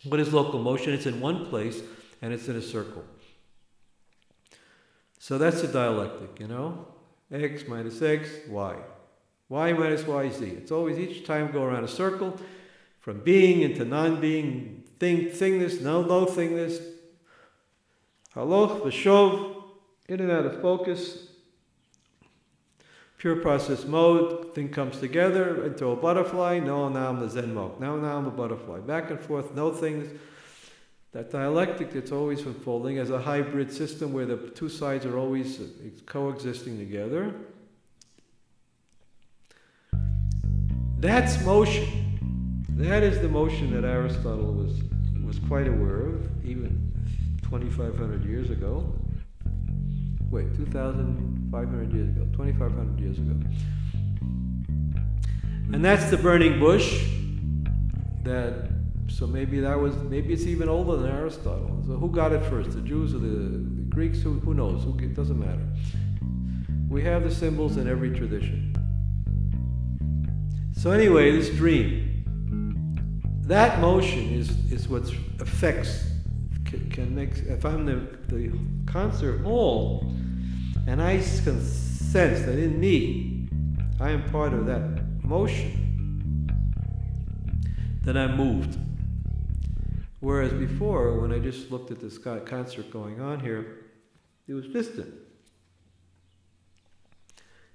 What is local motion? It's in one place and it's in a circle. So that's the dialectic, you know? X minus X, Y. Y minus Y, Z. It's always each time go around a circle, from being into non-being, thingness, no thingness, haloch, v'shov, in and out of focus, pure process mode, thing comes together into a butterfly, no, now I'm the Zen monk, now I'm a butterfly, back and forth, no things. That dialectic that's always unfolding as a hybrid system where the two sides are always coexisting together. That's motion. That is the motion that Aristotle was quite aware of, even 2,500 years ago. Wait, 2,500 years ago, 2,500 years ago. And that's the burning bush. So maybe it's even older than Aristotle. So who got it first, the Jews or the Greeks? Who knows? It doesn't matter. We have the symbols in every tradition. So anyway, this dream, that motion is what affects, can make, if I'm the concert hall, and I can sense that in me, I am part of that motion, then I'm moved. Whereas before, when I just looked at this concert going on here, it was distant.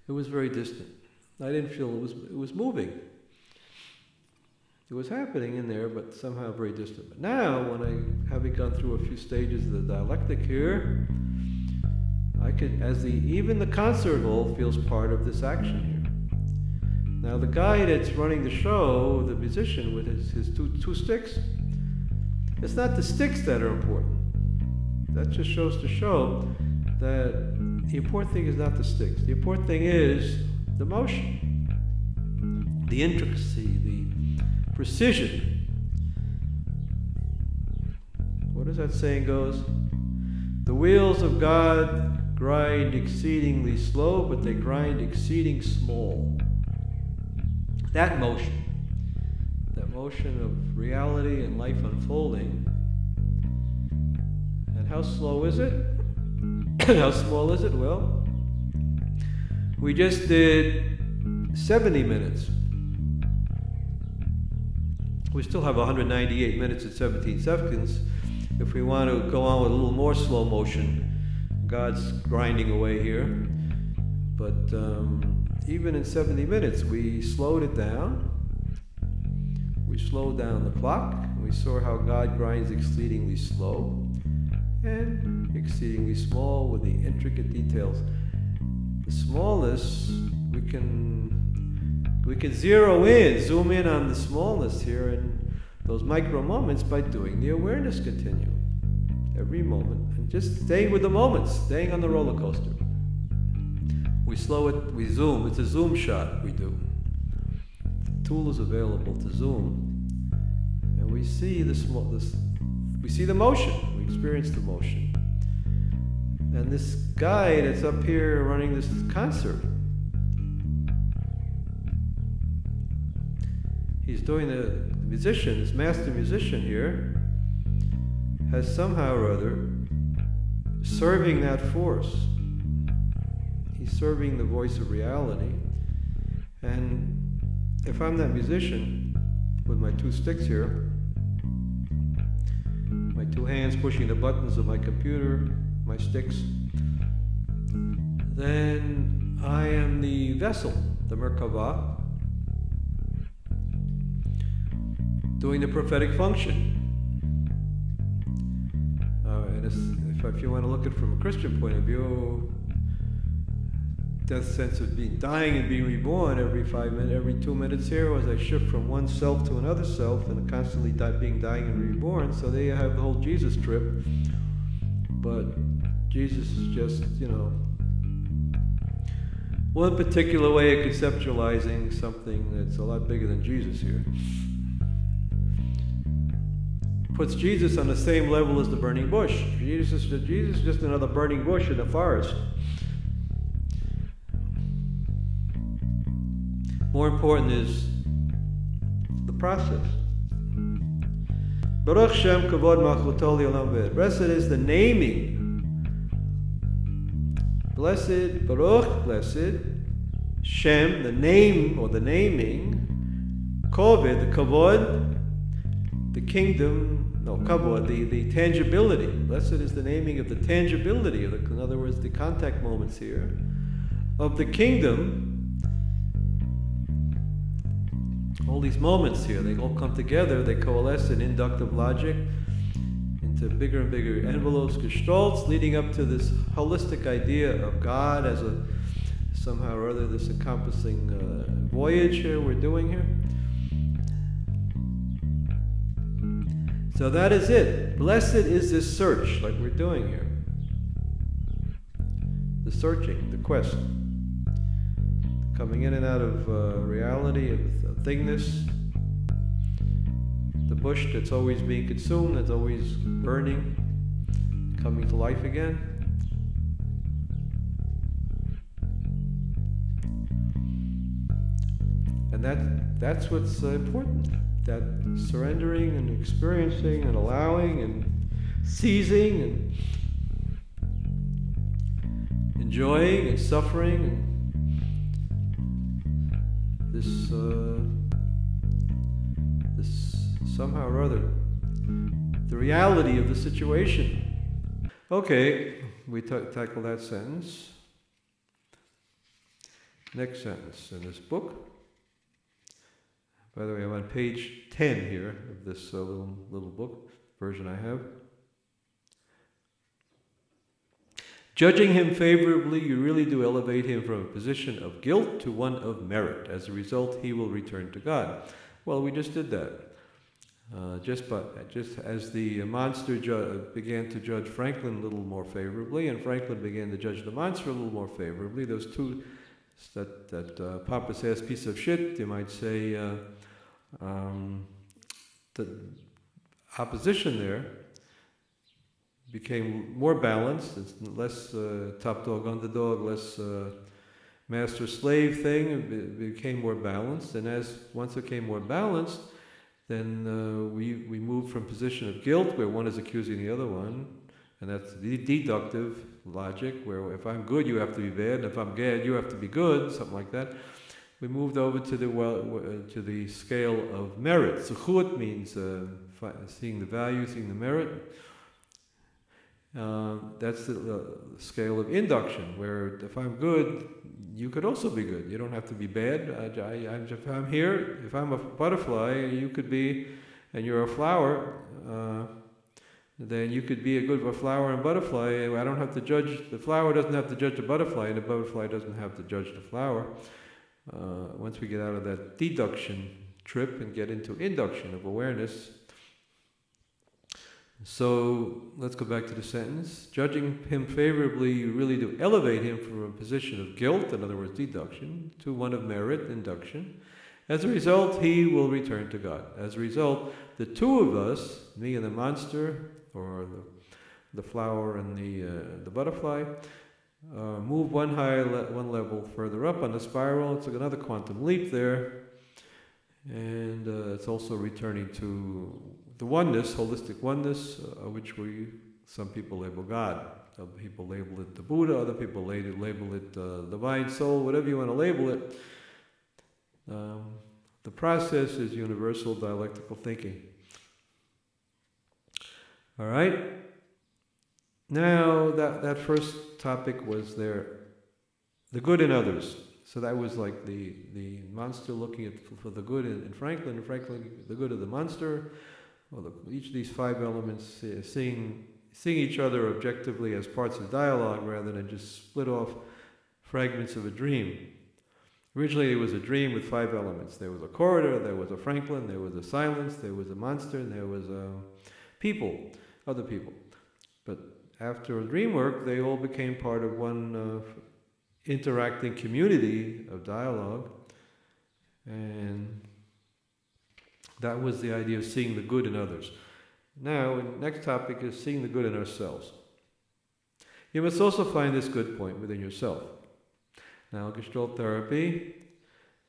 It was very distant. I didn't feel it was moving. It was happening in there, but somehow very distant. But now, when I, having gone through a few stages of the dialectic here, I could, even the concert hall feels part of this action here. Now the guy that's running the show, the musician with his two sticks, it's not the sticks that are important. That just shows to show that the important thing is not the sticks. The important thing is the motion, the intricacy, the precision. What does that saying goes? The wheels of God grind exceedingly slow, but they grind exceeding small. That motion of reality and life unfolding. And how slow is it? How small is it? Well, we just did 70 minutes. We still have 198 minutes and 17 seconds. If we want to go on with a little more slow motion, God's grinding away here. But even in 70 minutes, we slowed it down. We slowed down the clock. We saw how God grinds exceedingly slow and exceedingly small with the intricate details. The smallness, we can zero in, zoom in on the smallness here and those micro moments by doing the awareness continuum. Every moment, and just staying with the moments, staying on the roller coaster. We slow it, we zoom, it's a zoom shot we do. The tool is available to zoom, and we see we see the motion, we experience the motion. And this guy that's up here running this concert, he's doing the musician, this master musician here, has somehow or other serving that force. He's serving the voice of reality. And if I'm that musician with my two sticks here, my two hands pushing the buttons of my computer, my sticks, then I am the vessel, the Merkava, doing the prophetic function. If you want to look at it from a Christian point of view, death sense of dying and being reborn every 5 minutes, every 2 minutes here, as I shift from one self to another self and constantly dying and reborn. So they have the whole Jesus trip. But Jesus is just, one particular way of conceptualizing something that's a lot bigger than Jesus here. Puts Jesus on the same level as the burning bush. Jesus is just another burning bush in the forest. More important is the process. Baruch Shem Kavod Malchuto Le'olam V'ed. Blessed is the naming. Blessed, Baruch, blessed, Shem, the name or the naming, Koved, the Kavod, the kingdom, no, Kavod, the tangibility. Blessed is the naming of the tangibility, of in other words, the contact moments here, of the kingdom. All these moments here, they all come together, they coalesce in inductive logic into bigger and bigger envelopes, gestalts, leading up to this holistic idea of God as a somehow or other this encompassing voyage here we're doing here. So that is it. Blessed is this search, like we're doing here. The searching, the quest. Coming in and out of reality, of thingness. The bush that's always being consumed, that's always burning, coming to life again. And that's what's important. That surrendering and experiencing and allowing and seizing and enjoying and suffering and this somehow or other, the reality of the situation. Okay, we tackle that sentence. Next sentence in this book. By the way, I'm on page 10 here of this little book version I have. Judging him favorably, you really do elevate him from a position of guilt to one of merit. As a result, he will return to God. Well, we just did that. Just as the monster began to judge Franklin a little more favorably, and Franklin began to judge the monster a little more favorably, those two, that Papa-ass piece of shit, you might say, the opposition there became more balanced. It's less top dog, underdog, less master-slave thing. It became more balanced, and once it became more balanced, then we moved from position of guilt, where one is accusing the other one, and that's the deductive logic, where if I'm good, you have to be bad, and if I'm bad, you have to be good, something like that. We moved over to the scale of merit. Zuchut means seeing the value, seeing the merit. That's the scale of induction, where if I'm good, you could also be good. You don't have to be bad. If I'm here, if I'm a butterfly, you could be, and you're a flower, then you could be a flower and butterfly. I don't have to judge, the flower doesn't have to judge the butterfly, and the butterfly doesn't have to judge the flower. Once we get out of that deduction trip and get into induction of awareness. So let's go back to the sentence. Judging him favorably, you really do elevate him from a position of guilt, in other words, deduction, to one of merit, induction. As a result, he will return to God. As a result, the two of us, me and the monster, or the flower and the butterfly, move one level further up on the spiral. It's like another quantum leap there. And it's also returning to the oneness, holistic oneness, which some people label God. Some people label it the Buddha, other people label it divine soul, whatever you want to label it. The process is universal dialectical thinking. All right? Now, that first topic was the good in others. So that was like the monster looking for the good in Franklin, and Franklin the good of the monster. Well, each of these five elements seeing each other objectively as parts of dialogue rather than just split off fragments of a dream. Originally it was a dream with five elements. There was a corridor, there was a Franklin, there was a silence, there was a monster, and there was other people. But after dream work, they all became part of one interacting community of dialogue, and that was the idea of seeing the good in others. Now, the next topic is seeing the good in ourselves. You must also find this good point within yourself. Now, Gestalt therapy,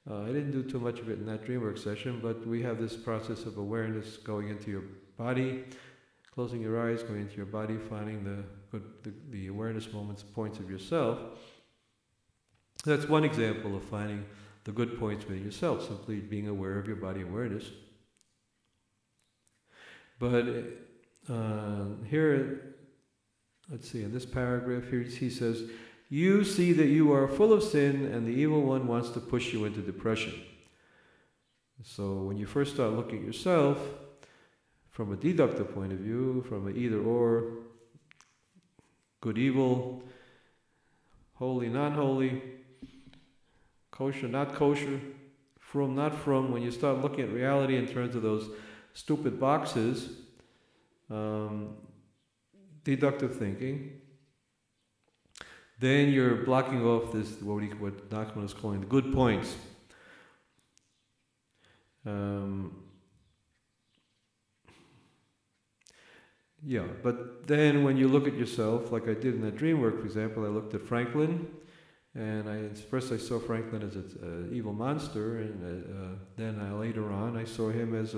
I didn't do too much of it in that dream work session, but we have this process of awareness going into your body, closing your eyes, going into your body, finding the awareness moments, points of yourself. That's one example of finding the good points within yourself, simply being aware of your body awareness. But here, let's see, in this paragraph here, he says, you see that you are full of sin and the evil one wants to push you into depression. So when you first start looking at yourself from a deductive point of view, from an either or, good, evil, holy, non-holy, kosher, not kosher, from, not from, when you start looking at reality in terms of those stupid boxes, deductive thinking, then you're blocking off this, what NACHMAN is calling the good points. Yeah, but then when you look at yourself, like I did in that dream work, for example, I looked at Franklin, and first I saw Franklin as an evil monster, and then later on I saw him as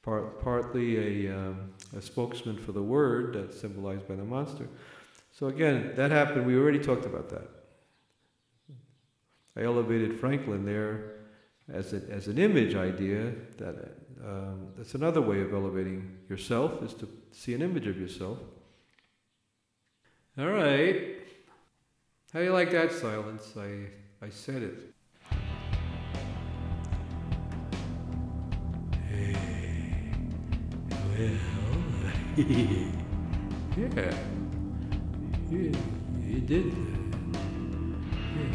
partly a spokesman for the word that's symbolized by the monster. So again, that happened, we already talked about that. I elevated Franklin there as an image idea. That's another way of elevating yourself, is to see an image of yourself. All right. How do you like that silence? I said it. Hey, well, yeah. You did that. Yeah.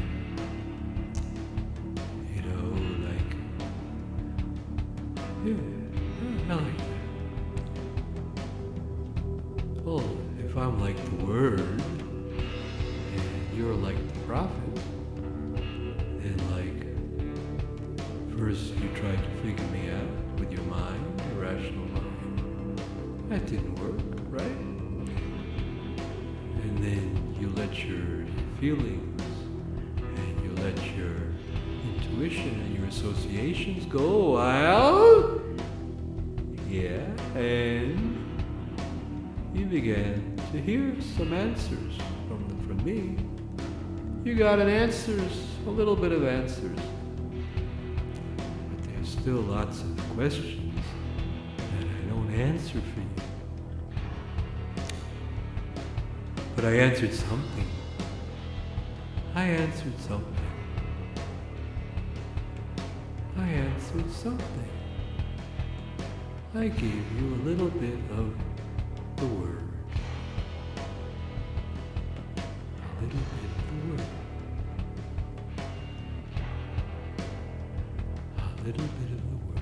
You know, like, yeah, I like that. Well, if I'm like the Word, and you're like the Prophet, then like, first you tried to figure me out with your mind, your rational mind. That didn't work, right? And then you let your feelings and you let your intuition and your associations go wild. Yeah, and you began to hear some answers from me. You got answers, a little bit of answers. But there's still lots of questions that I don't answer for you. But I answered something. I answered something. I answered something. I gave you a little bit of the Word. A little bit of the Word. A little bit of the Word.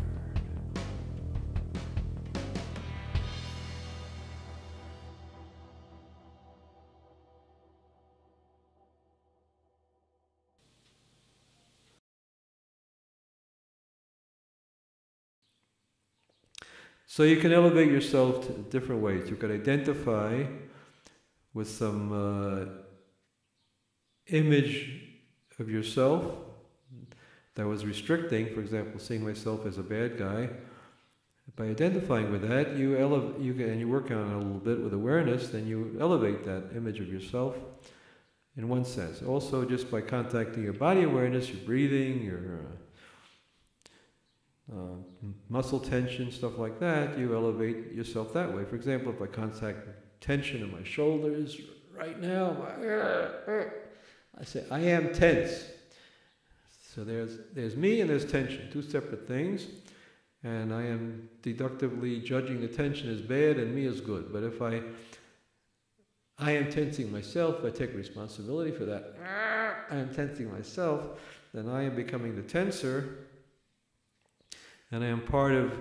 So you can elevate yourself to different ways. You can identify with some image of yourself that was restricting, for example, seeing myself as a bad guy. By identifying with that, and you work on it a little bit with awareness, then you elevate that image of yourself in one sense. Also, just by contacting your body awareness, your breathing, your muscle tension, stuff like that, you elevate yourself that way. For example, if I contact tension in my shoulders right now, I say, I am tense. So there's me and there's tension, two separate things, and I am deductively judging the tension as bad and me as good. But if I am tensing myself, I take responsibility for that. I am tensing myself, then I am becoming the tensor, and I am part of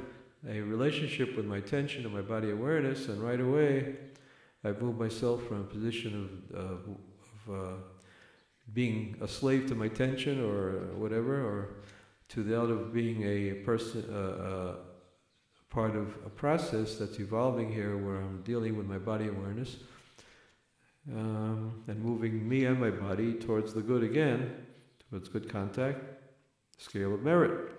a relationship with my tension and my body awareness, and right away I move myself from a position of being a slave to my tension or whatever, or to the out of being a person, part of a process that's evolving here where I'm dealing with my body awareness and moving me and my body towards the good again, towards good contact, scale of merit.